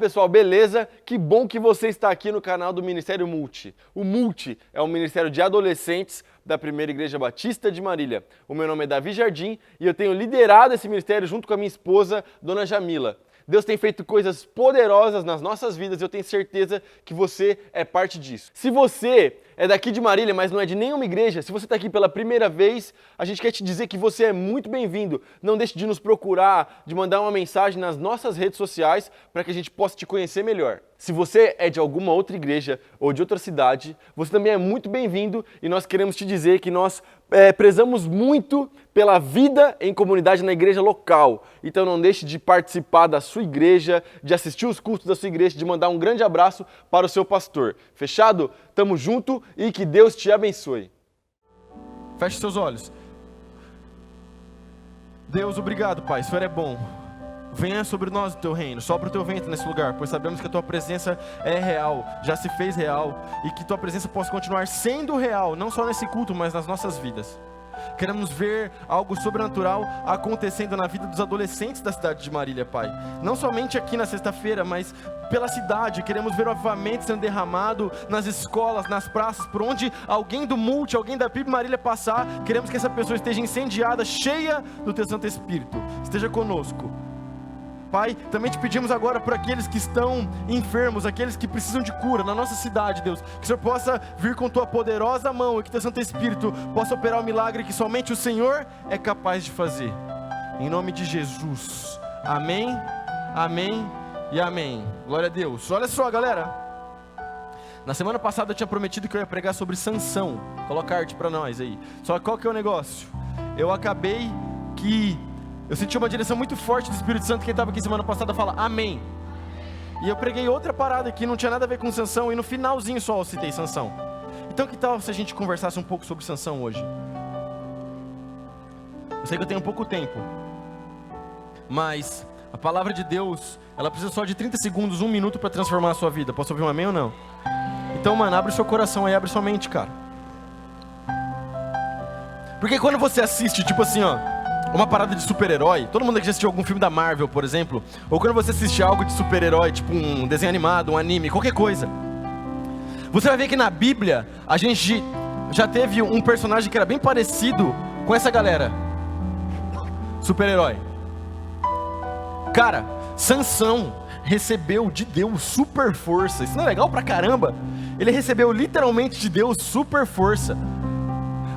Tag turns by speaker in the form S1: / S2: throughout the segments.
S1: pessoal, beleza? Que bom que você está aqui no canal do Ministério Multi. O Multi é um ministério de adolescentes da Primeira Igreja Batista de Marília. O meu nome é Davi Jardim e eu tenho liderado esse ministério junto com a minha esposa, Dona Jamila. Deus tem feito coisas poderosas nas nossas vidas e eu tenho certeza que você é parte disso. Se você é daqui de Marília, mas não é de nenhuma igreja, se você está aqui pela primeira vez, a gente quer te dizer que você é muito bem-vindo. Não deixe de nos procurar, de mandar uma mensagem nas nossas redes sociais para que a gente possa te conhecer melhor. Se você é de alguma outra igreja ou de outra cidade, você também é muito bem-vindo e nós queremos te dizer que nós prezamos muito pela vida em comunidade na igreja local. Então não deixe de participar da sua igreja, de assistir os cultos da sua igreja, de mandar um grande abraço para o seu pastor. Fechado? Tamo junto e que Deus te abençoe.
S2: Feche seus olhos. Deus, obrigado, Pai, o Senhor é bom. Venha sobre nós o teu reino, sopra o teu vento nesse lugar, pois sabemos que a tua presença é real, já se fez real, e que tua presença possa continuar sendo real, não só nesse culto, mas nas nossas vidas. Queremos ver algo sobrenatural acontecendo na vida dos adolescentes da cidade de Marília, Pai. Não somente aqui na sexta-feira, mas pela cidade. Queremos ver o avivamento sendo derramado nas escolas, nas praças, por onde alguém do Multi, alguém da PIB Marília passar. Queremos que essa pessoa esteja incendiada, cheia do teu Santo Espírito. Esteja conosco. Pai, também te pedimos agora por aqueles que estão enfermos, aqueles que precisam de cura na nossa cidade, Deus. Que o Senhor possa vir com tua poderosa mão e que teu Santo Espírito possa operar o milagre que somente o Senhor é capaz de fazer. Em nome de Jesus. Amém, amém e amém. Glória a Deus. Olha só, galera. Na semana passada eu tinha prometido que eu ia pregar sobre Sansão. Coloca a arte pra nós aí. Só que qual que é o negócio? Eu senti uma direção muito forte do Espírito Santo. Quem estava aqui semana passada fala amém. E eu preguei outra parada que não tinha nada a ver com Sansão, e no finalzinho só eu citei Sansão. Então que tal se a gente conversasse um pouco sobre Sansão hoje? Eu sei que eu tenho pouco tempo, mas a palavra de Deus, ela precisa só de 30 segundos, 1 minuto para transformar a sua vida. Posso ouvir um amém ou não? Então, mano, abre o seu coração aí, abre sua mente, cara. Porque quando você assiste, tipo assim, ó, uma parada de super-herói, todo mundo aqui já assistiu algum filme da Marvel, por exemplo, ou quando você assiste algo de super-herói, tipo um desenho animado, um anime, qualquer coisa, você vai ver que na Bíblia a gente já teve um personagem que era bem parecido com essa galera. Super-herói. Cara, Sansão recebeu de Deus super força. Isso não é legal pra caramba? Ele recebeu literalmente de Deus super força.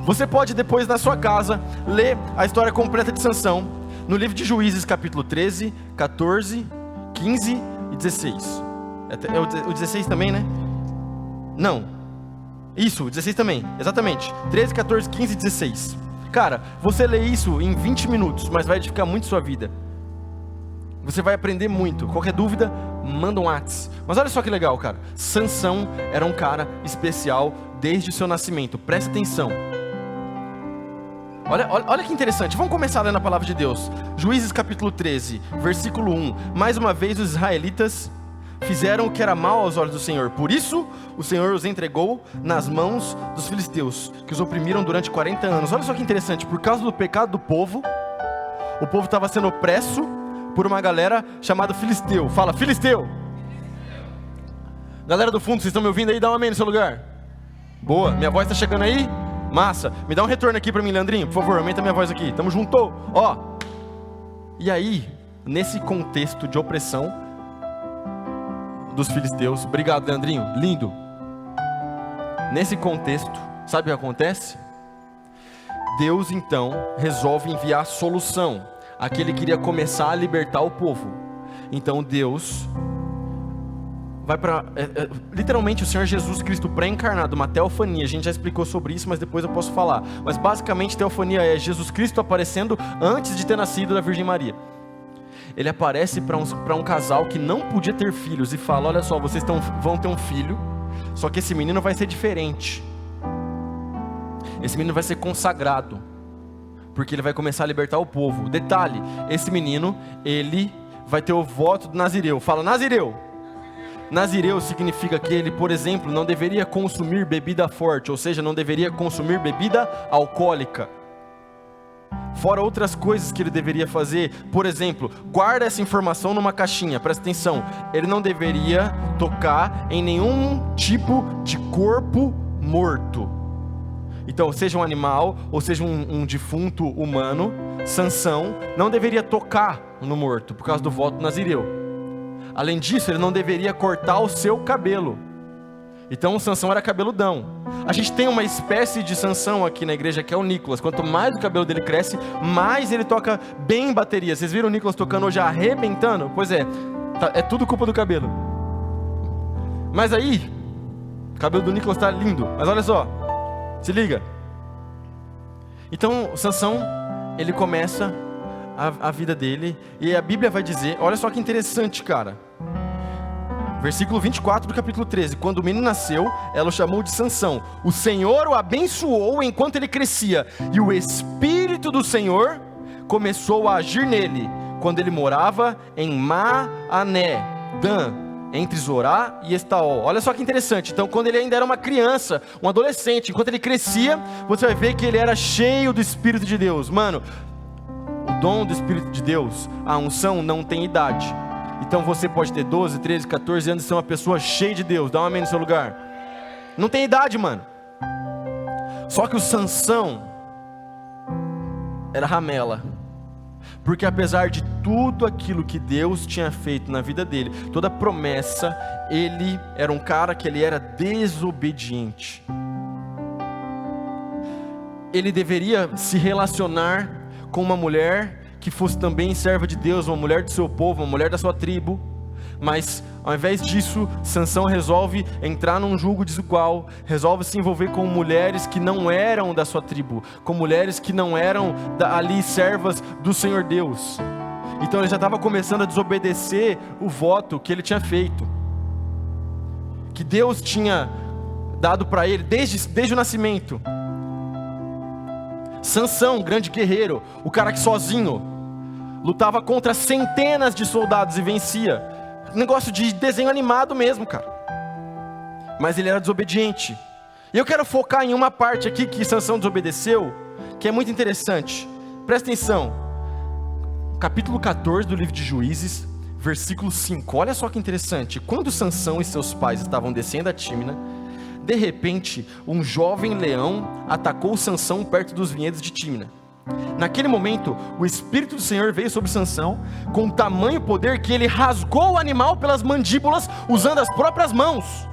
S2: Você pode depois na sua casa ler a história completa de Sansão no livro de Juízes, capítulo 13, 14, 15 e 16. É o 16 também, né? Não. Isso, o 16 também, exatamente. 13, 14, 15 e 16. Cara, você lê isso em 20 minutos, mas vai edificar muito sua vida. Você vai aprender muito. Qualquer dúvida, manda um WhatsApp. Mas olha só que legal, cara. Sansão era um cara especial desde o seu nascimento. Presta atenção. Olha que interessante, vamos começar lendo a palavra de Deus. Juízes capítulo 13, versículo 1. Mais uma vez os israelitas fizeram o que era mal aos olhos do Senhor. Por isso o Senhor os entregou nas mãos dos filisteus, que os oprimiram durante 40 anos. Olha só que interessante, por causa do pecado do povo, o povo estava sendo opresso por uma galera chamada filisteu. Fala, filisteu! Galera do fundo, vocês estão me ouvindo aí? Dá um amém no seu lugar. Boa, minha voz está chegando aí? Massa, me dá um retorno aqui pra mim, Leandrinho, por favor, aumenta minha voz aqui, tamo junto, ó. E aí, nesse contexto de opressão dos filisteus, obrigado, Leandrinho, lindo. Nesse contexto, sabe o que acontece? Deus então resolve enviar a solução, aquele que queria começar a libertar o povo. Então Deus vai para literalmente o Senhor Jesus Cristo pré-encarnado, uma teofania. A gente já explicou sobre isso, mas depois eu posso falar. Mas basicamente teofania é Jesus Cristo aparecendo antes de ter nascido da Virgem Maria. Ele aparece para um casal que não podia ter filhos e fala, olha só, vocês vão ter um filho, só que esse menino vai ser diferente. Esse menino vai ser consagrado, porque ele vai começar a libertar o povo. Detalhe, esse menino, ele vai ter o voto do Nazireu. Fala, Nazireu. Nazireu significa que ele, por exemplo, não deveria consumir bebida forte, ou seja, não deveria consumir bebida alcoólica. Fora outras coisas que ele deveria fazer. Por exemplo, guarda essa informação numa caixinha, presta atenção. Ele não deveria tocar em nenhum tipo de corpo morto. Então, seja um animal ou seja um defunto humano, Sansão não deveria tocar no morto, por causa do voto nazireu. Além disso, ele não deveria cortar o seu cabelo. Então o Sansão era cabeludão. A gente tem uma espécie de Sansão aqui na igreja, que é o Nicolas. Quanto mais o cabelo dele cresce, mais ele toca bem bateria. Vocês viram o Nicolas tocando hoje arrebentando? Pois é, é tudo culpa do cabelo. Mas aí, o cabelo do Nicolas está lindo. Mas olha só, se liga. Então o Sansão, ele começa a vida dele, e a Bíblia vai dizer, olha só que interessante, cara. Versículo 24 do capítulo 13. Quando o menino nasceu, ela o chamou de Sansão. O Senhor o abençoou enquanto ele crescia, e o Espírito do Senhor começou a agir nele, quando ele morava em Maané, Dan, entre Zorá e Estaol. Olha só que interessante. Então, quando ele ainda era uma criança, um adolescente, enquanto ele crescia, você vai ver que ele era cheio do Espírito de Deus. Mano, o dom do Espírito de Deus, a unção, não tem idade. Então você pode ter 12, 13, 14 anos e ser uma pessoa cheia de Deus. Dá um amém no seu lugar. Não tem idade, mano. Só que o Sansão era ramela. Porque apesar de tudo aquilo que Deus tinha feito na vida dele, toda promessa, ele era um cara que ele era desobediente. Ele deveria se relacionar com uma mulher que fosse também serva de Deus, uma mulher do seu povo, uma mulher da sua tribo. Mas ao invés disso, Sansão resolve entrar num julgo desigual, resolve se envolver com mulheres que não eram da sua tribo, com mulheres que não eram ali servas do Senhor Deus. Então ele já estava começando a desobedecer o voto que ele tinha feito, que Deus tinha dado para ele desde o nascimento. Sansão, grande guerreiro, o cara que sozinho lutava contra centenas de soldados e vencia. Negócio de desenho animado mesmo, cara. Mas ele era desobediente. E eu quero focar em uma parte aqui que Sansão desobedeceu, que é muito interessante. Presta atenção. Capítulo 14 do livro de Juízes, versículo 5. Olha só que interessante. Quando Sansão e seus pais estavam descendo a Tímina, de repente, um jovem leão atacou Sansão perto dos vinhedos de Tímina. Naquele momento, o Espírito do Senhor veio sobre Sansão com tamanho poder que ele rasgou o animal pelas mandíbulas usando as próprias mãos,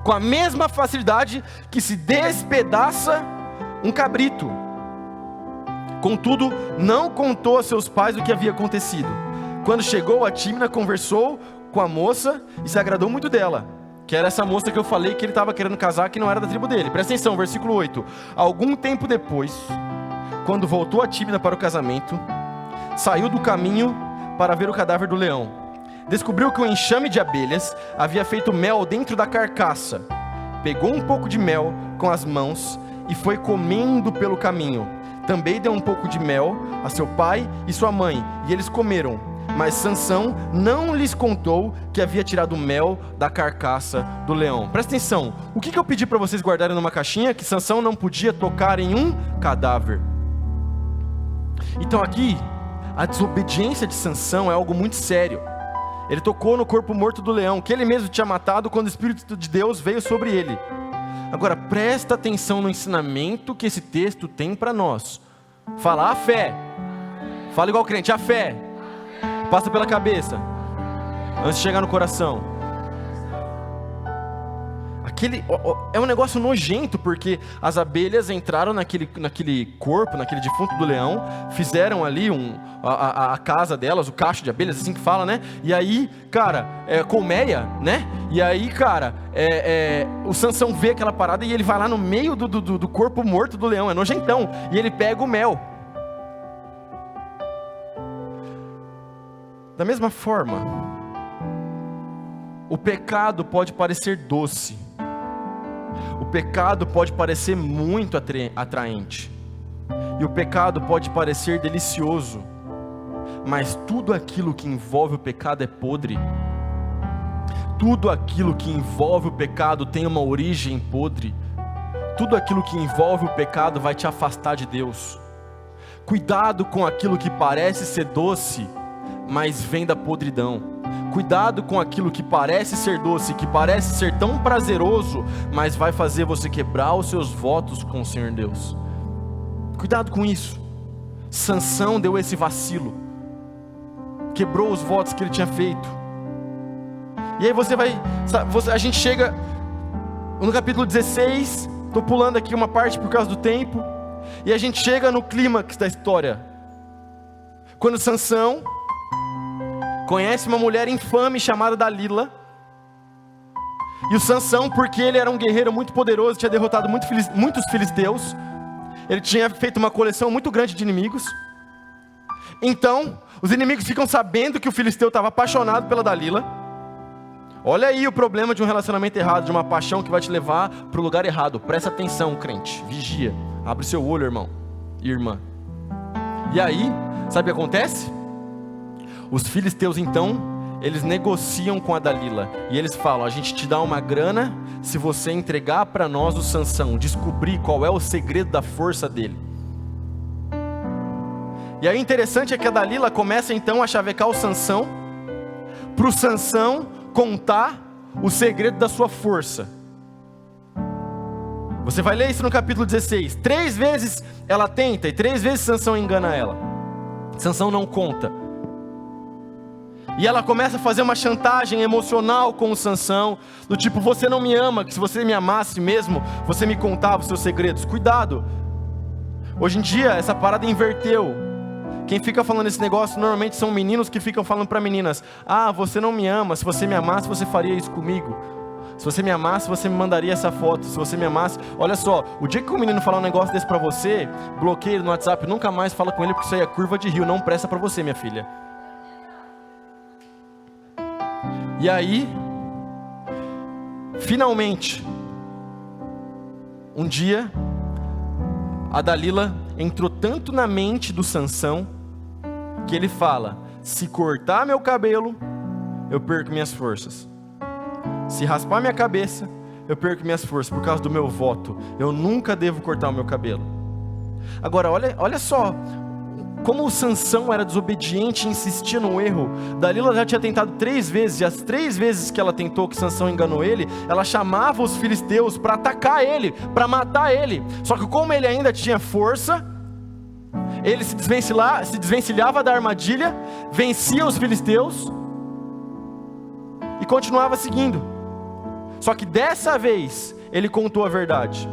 S2: com a mesma facilidade que se despedaça um cabrito. Contudo, não contou a seus pais o que havia acontecido. Quando chegou a Tímina, conversou com a moça e se agradou muito dela, que era essa moça que eu falei que ele estava querendo casar, que não era da tribo dele. Presta atenção, versículo 8. Algum tempo depois, quando voltou a Tímina para o casamento, saiu do caminho para ver o cadáver do leão. Descobriu que o enxame de abelhas havia feito mel dentro da carcaça. Pegou um pouco de mel com as mãos e foi comendo pelo caminho. Também deu um pouco de mel a seu pai e sua mãe, e eles comeram. Mas Sansão não lhes contou que havia tirado mel da carcaça do leão. Presta atenção, o que eu pedi para vocês guardarem numa caixinha? Que Sansão não podia tocar em um cadáver. Então aqui, a desobediência de Sansão é algo muito sério. Ele tocou no corpo morto do leão, que ele mesmo tinha matado quando o Espírito de Deus veio sobre ele. Agora, presta atenção no ensinamento que esse texto tem para nós. Fala a fé. Fala igual crente, a fé passa pela cabeça antes de chegar no coração. É um negócio nojento, porque as abelhas entraram naquele corpo, naquele defunto do leão, fizeram ali a casa delas, o cacho de abelhas, assim que fala, né? E aí, cara, colmeia, né? E aí, cara, o Sansão vê aquela parada e ele vai lá no meio do corpo morto do leão, é nojentão, e ele pega o mel. Da mesma forma, o pecado pode parecer doce. O pecado pode parecer muito atraente. E o pecado pode parecer delicioso. Mas tudo aquilo que envolve o pecado é podre. Tudo aquilo que envolve o pecado tem uma origem podre. Tudo aquilo que envolve o pecado vai te afastar de Deus. Cuidado com aquilo que parece ser doce, mas vem da podridão. Cuidado com aquilo que parece ser doce, que parece ser tão prazeroso, mas vai fazer você quebrar os seus votos com o Senhor Deus. Cuidado com isso. Sansão deu esse vacilo, quebrou os votos que ele tinha feito. E aí a gente chega no capítulo 16, estou pulando aqui uma parte por causa do tempo, e a gente chega no clímax da história, quando Sansão conhece uma mulher infame chamada Dalila. E o Sansão, porque ele era um guerreiro muito poderoso, tinha derrotado muitos filisteus, ele tinha feito uma coleção muito grande de inimigos. Então, os inimigos ficam sabendo que o filisteu estava apaixonado pela Dalila. Olha aí o problema de um relacionamento errado, de uma paixão que vai te levar para o lugar errado. Presta atenção, crente, vigia, abre seu olho, irmão e irmã. E aí, sabe o que acontece? Os filisteus então, eles negociam com a Dalila, e eles falam: a gente te dá uma grana se você entregar para nós o Sansão, descobrir qual é o segredo da força dele. E aí o interessante é que a Dalila começa então a chavecar o Sansão, para o Sansão contar o segredo da sua força. Você vai ler isso no capítulo 16, 3 vezes ela tenta, e 3 vezes Sansão engana ela. Sansão não conta. E ela começa a fazer uma chantagem emocional com o Sansão, do tipo: você não me ama, que se você me amasse mesmo, você me contava os seus segredos. Cuidado, hoje em dia essa parada inverteu. Quem fica falando esse negócio normalmente são meninos que ficam falando para meninas: ah, você não me ama, se você me amasse você faria isso comigo. Se você me amasse você me mandaria essa foto, se você me amasse... Olha só, o dia que um menino falar um negócio desse para você, bloqueia ele no WhatsApp, nunca mais fala com ele, porque isso aí é curva de rio, não presta para você, minha filha. E aí, finalmente, um dia, a Dalila entrou tanto na mente do Sansão, que ele fala: se cortar meu cabelo, eu perco minhas forças. Se raspar minha cabeça, eu perco minhas forças, por causa do meu voto. Eu nunca devo cortar o meu cabelo. Agora, olha só, como o Sansão era desobediente e insistia no erro. Dalila já tinha tentado 3 vezes, e as 3 vezes que ela tentou, que Sansão enganou ele, ela chamava os filisteus para atacar ele, para matar ele. Só que como ele ainda tinha força, ele se desvencilhava da armadilha, vencia os filisteus e continuava seguindo. Só que dessa vez ele contou a verdade.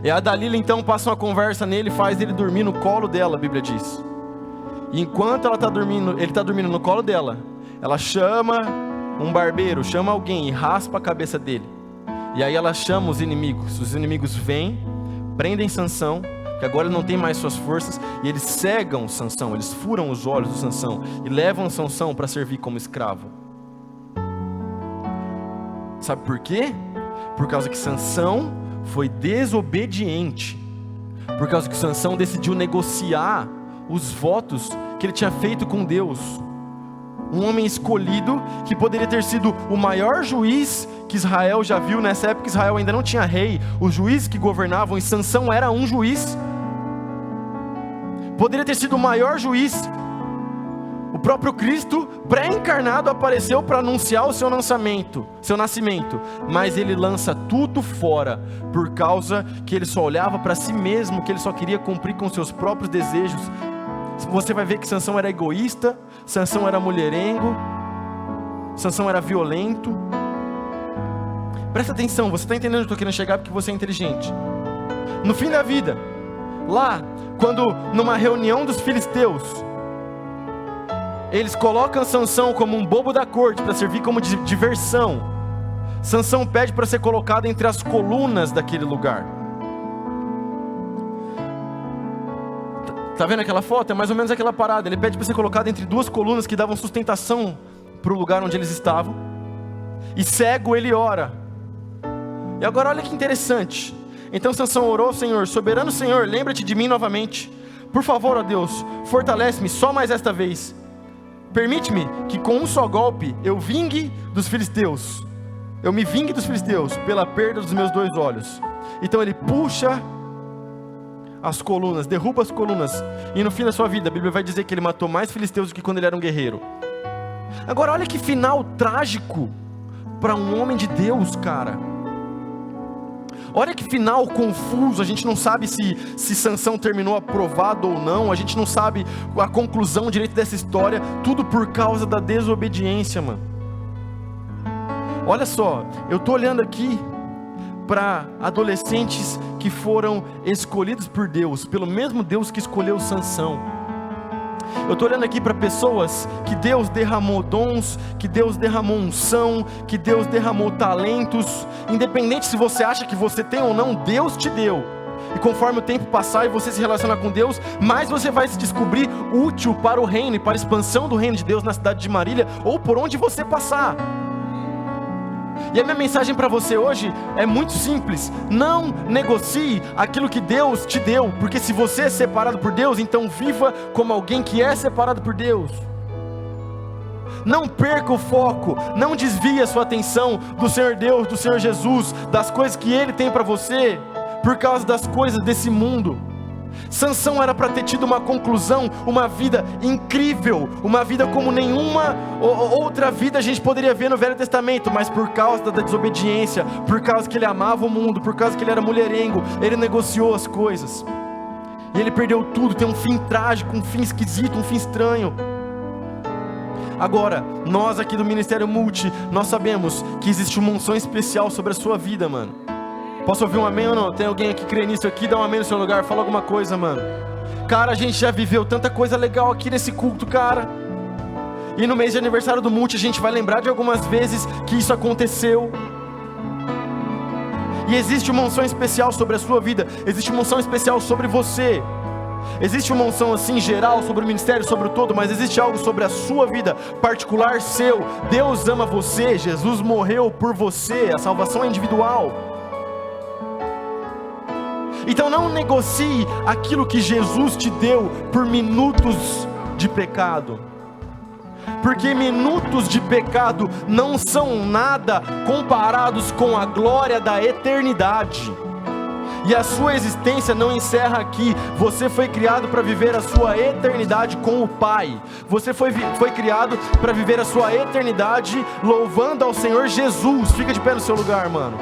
S2: E a Dalila então passa uma conversa nele, faz ele dormir no colo dela, a Bíblia diz. E enquanto ele está dormindo no colo dela, ela chama um barbeiro, chama alguém e raspa a cabeça dele. E aí ela chama os inimigos vêm, prendem Sansão, que agora ele não tem mais suas forças, e eles cegam Sansão, eles furam os olhos do Sansão e levam Sansão para servir como escravo. Sabe por quê? Por causa que Sansão foi desobediente, por causa que Sansão decidiu negociar os votos que ele tinha feito com Deus. Um homem escolhido que poderia ter sido o maior juiz que Israel já viu. Nessa época Israel ainda não tinha rei, os juízes que governavam, e Sansão era um juiz. Poderia ter sido o maior juiz. O próprio Cristo pré-encarnado apareceu para anunciar o seu nascimento, mas ele lança tudo fora, por causa que ele só olhava para si mesmo, que ele só queria cumprir com seus próprios desejos. Você vai ver que Sansão era egoísta, Sansão era mulherengo, Sansão era violento. Presta atenção, você está entendendo onde eu estou querendo chegar, porque você é inteligente. No fim da vida, lá, quando numa reunião dos filisteus, eles colocam Sansão como um bobo da corte para servir como diversão, Sansão pede para ser colocado entre as colunas daquele lugar. Tá vendo aquela foto? É mais ou menos aquela parada. Ele pede para ser colocado entre 2 colunas que davam sustentação para o lugar onde eles estavam. E cego ele ora. E agora olha que interessante. Então Sansão orou: Senhor, soberano Senhor, lembra-te de mim novamente. Por favor, ó Deus, fortalece-me só mais esta vez. Permite-me que com um só golpe eu me vingue dos filisteus pela perda dos meus 2 olhos. Então ele puxa as colunas, derruba as colunas. E no fim da sua vida, a Bíblia vai dizer que ele matou mais filisteus do que quando ele era um guerreiro. Agora olha que final trágico para um homem de Deus, cara. Olha que final confuso, a gente não sabe se Sansão terminou aprovado ou não, a gente não sabe a conclusão direito dessa história, tudo por causa da desobediência, mano. Olha só, eu tô olhando aqui para adolescentes que foram escolhidos por Deus, pelo mesmo Deus que escolheu Sansão. Eu estou olhando aqui para pessoas que Deus derramou dons, que Deus derramou unção, que Deus derramou talentos. Independente se você acha que você tem ou não, Deus te deu. E conforme o tempo passar e você se relacionar com Deus, mais você vai se descobrir útil para o reino e para a expansão do reino de Deus na cidade de Marília ou por onde você passar. E a minha mensagem para você hoje é muito simples: não negocie aquilo que Deus te deu, porque se você é separado por Deus, então viva como alguém que é separado por Deus. Não perca o foco, não desvie a sua atenção do Senhor Deus, do Senhor Jesus, das coisas que Ele tem para você, por causa das coisas desse mundo. Sansão era para ter tido uma conclusão, uma vida incrível, uma vida como nenhuma outra vida a gente poderia ver no Velho Testamento, mas por causa da desobediência, por causa que ele amava o mundo, por causa que ele era mulherengo, ele negociou as coisas, e ele perdeu tudo, tem um fim trágico, um fim esquisito, um fim estranho. Agora, nós aqui do Ministério Multi, nós sabemos que existe uma unção especial sobre a sua vida, mano. Posso ouvir um amém ou não? Tem alguém que crê nisso aqui? Dá um amém no seu lugar, fala alguma coisa, mano. Cara, a gente já viveu tanta coisa legal aqui nesse culto, cara. E no mês de aniversário do Multi, a gente vai lembrar de algumas vezes que isso aconteceu. E existe uma unção especial sobre a sua vida. Existe uma unção especial sobre você. Existe uma unção assim geral sobre o ministério, sobre o todo, mas existe algo sobre a sua vida particular seu. Deus ama você, Jesus morreu por você, a salvação é individual. Então não negocie aquilo que Jesus te deu por minutos de pecado, porque minutos de pecado não são nada comparados com a glória da eternidade. E a sua existência não encerra aqui. Você foi criado para viver a sua eternidade com o Pai. Você foi criado para viver a sua eternidade louvando ao Senhor Jesus. Fica de pé no seu lugar, mano.